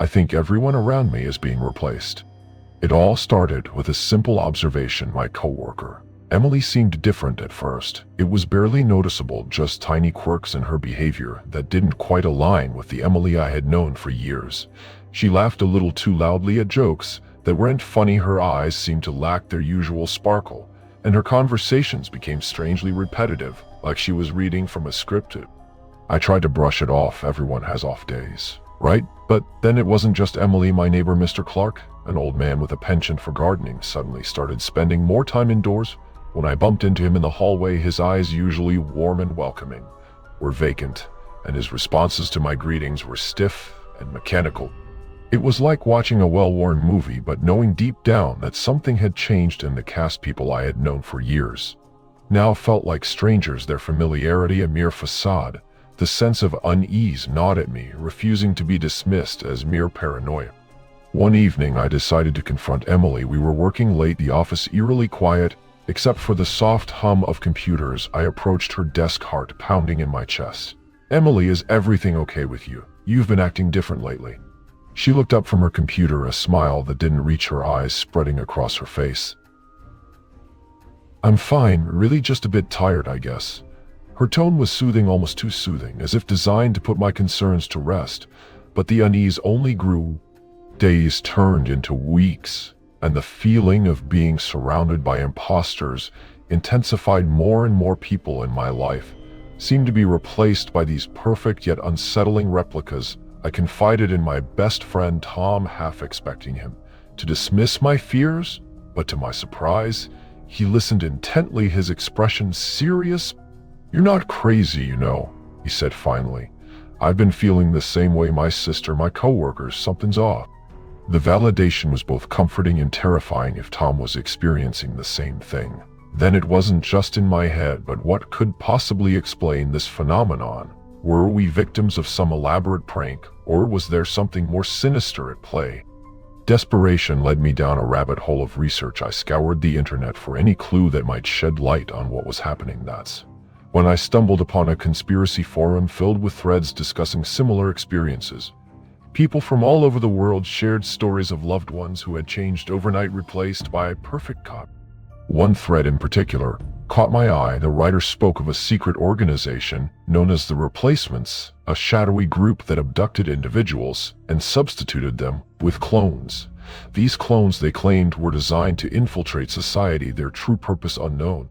I think everyone around me is being replaced. It all started with a simple observation. My coworker, Emily, seemed different at first. It was barely noticeable, just tiny quirks in her behavior that didn't quite align with the Emily I had known for years. She laughed a little too loudly at jokes that weren't funny, her eyes seemed to lack their usual sparkle, and her conversations became strangely repetitive, like she was reading from a script. I tried to brush it off. Everyone has off days, right? But then it wasn't just Emily. My neighbor, Mr. Clark, an old man with a penchant for gardening, suddenly started spending more time indoors. When I bumped into him in the hallway, his eyes, usually warm and welcoming, were vacant, and his responses to my greetings were stiff and mechanical. It was like watching a well-worn movie, but knowing deep down that something had changed in the cast people I had known for years now felt like strangers, their familiarity a mere facade. The sense of unease gnawed at me, refusing to be dismissed as mere paranoia. One evening, I decided to confront Emily. We were working late, the office eerily quiet, except for the soft hum of computers. I approached her desk, heart pounding in my chest. "Emily, is everything okay with you? You've been acting different lately." She looked up from her computer, a smile that didn't reach her eyes spreading across her face. "I'm fine, really just a bit tired, I guess." Her tone was soothing, almost too soothing, as if designed to put my concerns to rest, but the unease only grew. Days turned into weeks, and the feeling of being surrounded by imposters intensified. More and more people in my life seemed to be replaced by these perfect yet unsettling replicas. I confided in my best friend Tom, half expecting him to dismiss my fears, but to my surprise, he listened intently, his expression serious. "You're not crazy, you know," he said finally. "I've been feeling the same way. My sister, my coworkers, something's off." The validation was both comforting and terrifying. If Tom was experiencing the same thing, then it wasn't just in my head. But what could possibly explain this phenomenon? Were we victims of some elaborate prank, or was there something more sinister at play? Desperation led me down a rabbit hole of research. I scoured the internet for any clue that might shed light on what was happening. That's when I stumbled upon a conspiracy forum filled with threads discussing similar experiences. People from all over the world shared stories of loved ones who had changed overnight, replaced by a perfect copy. One thread in particular caught my eye. The writer spoke of a secret organization known as the Replacements, a shadowy group that abducted individuals and substituted them with clones. These clones, they claimed, were designed to infiltrate society, their true purpose unknown.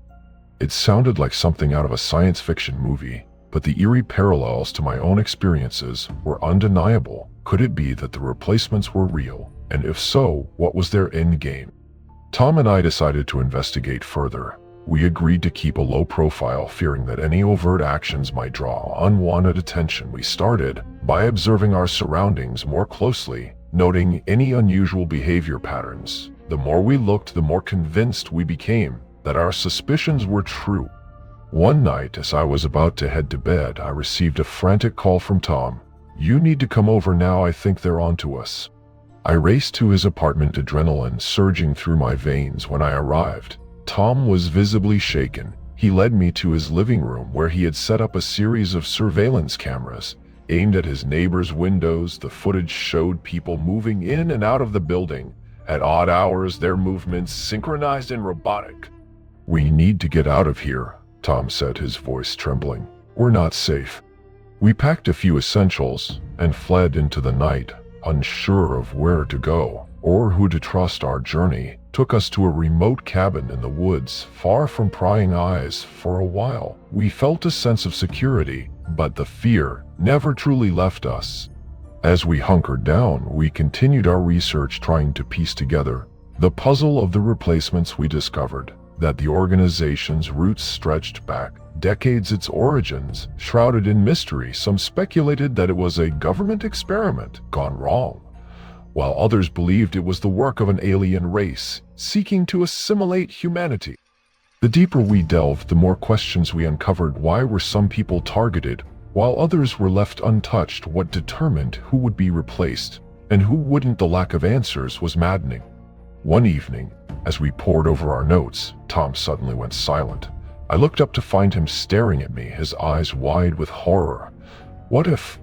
It sounded like something out of a science fiction movie, but the eerie parallels to my own experiences were undeniable. Could it be that the replacements were real? And if so, what was their end game? Tom and I decided to investigate further. We agreed to keep a low profile, fearing that any overt actions might draw unwanted attention. We started by observing our surroundings more closely, noting any unusual behavior patterns. The more we looked, the more convinced we became that our suspicions were true. One night, as I was about to head to bed, I received a frantic call from Tom. "You need to come over now, I think they're onto us." I raced to his apartment, adrenaline surging through my veins. When I arrived, Tom was visibly shaken. He led me to his living room, where he had set up a series of surveillance cameras aimed at his neighbor's windows. The footage showed people moving in and out of the building at odd hours, their movements synchronized and robotic. "We need to get out of here," Tom said, his voice trembling. "We're not safe." We packed a few essentials and fled into the night, unsure of where to go or who to trust. Our journey took us to a remote cabin in the woods, far from prying eyes. For a while, we felt a sense of security, but the fear never truly left us. As we hunkered down, we continued our research, trying to piece together the puzzle of the replacements. We discovered that the organization's roots stretched back decades, its origins shrouded in mystery. Some speculated that it was a government experiment gone wrong, while others believed it was the work of an alien race seeking to assimilate humanity. The deeper we delved, the more questions we uncovered. Why were some people targeted while others were left untouched? What determined who would be replaced and who wouldn't? The lack of answers was maddening. One evening, as we pored over our notes, Tom suddenly went silent. I looked up to find him staring at me, his eyes wide with horror. What if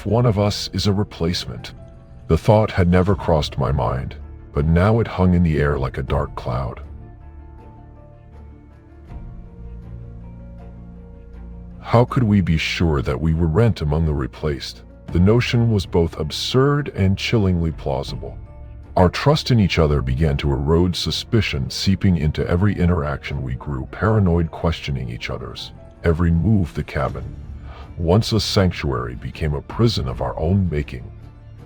one of us is a replacement? The thought had never crossed my mind, but now it hung in the air like a dark cloud. How could we be sure that we were rent among the replaced? The notion was both absurd and chillingly plausible. Our trust in each other began to erode, suspicion seeping into every interaction. We grew paranoid, questioning each other's every move. The cabin, once a sanctuary, became a prison of our own making.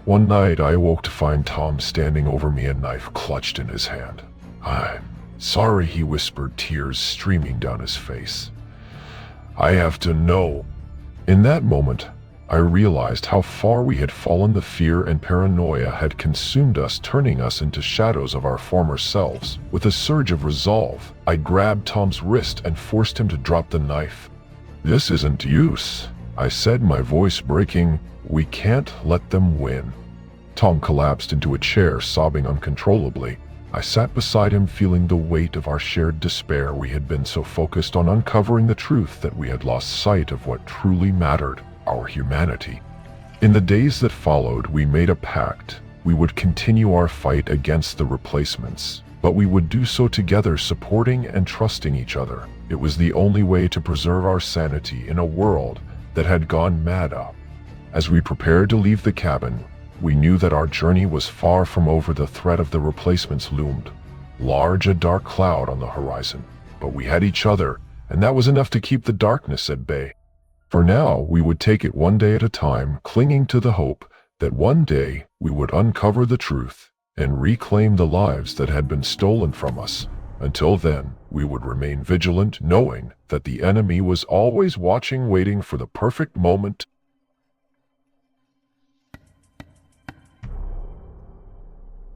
One night I awoke to find Tom standing over me, a knife clutched in his hand. "I'm sorry," he whispered, tears streaming down his face. "I have to know." In that moment, I realized how far we had fallen. The fear and paranoia had consumed us, turning us into shadows of our former selves. With a surge of resolve, I grabbed Tom's wrist and forced him to drop the knife. "This isn't use," I said, my voice breaking. "We can't let them win." Tom collapsed into a chair, sobbing uncontrollably. I sat beside him, feeling the weight of our shared despair. We had been so focused on uncovering the truth that we had lost sight of what truly mattered: our humanity. In the days that followed, we made a pact. We would continue our fight against the replacements, but we would do so together, supporting and trusting each other. It was the only way to preserve our sanity in a world that had gone mad up. As we prepared to leave the cabin, we knew that our journey was far from over. The threat of the replacements loomed, large, a dark cloud on the horizon. But we had each other, and that was enough to keep the darkness at bay. For now, we would take it one day at a time, clinging to the hope that one day we would uncover the truth and reclaim the lives that had been stolen from us. Until then, we would remain vigilant, knowing that the enemy was always watching, waiting for the perfect moment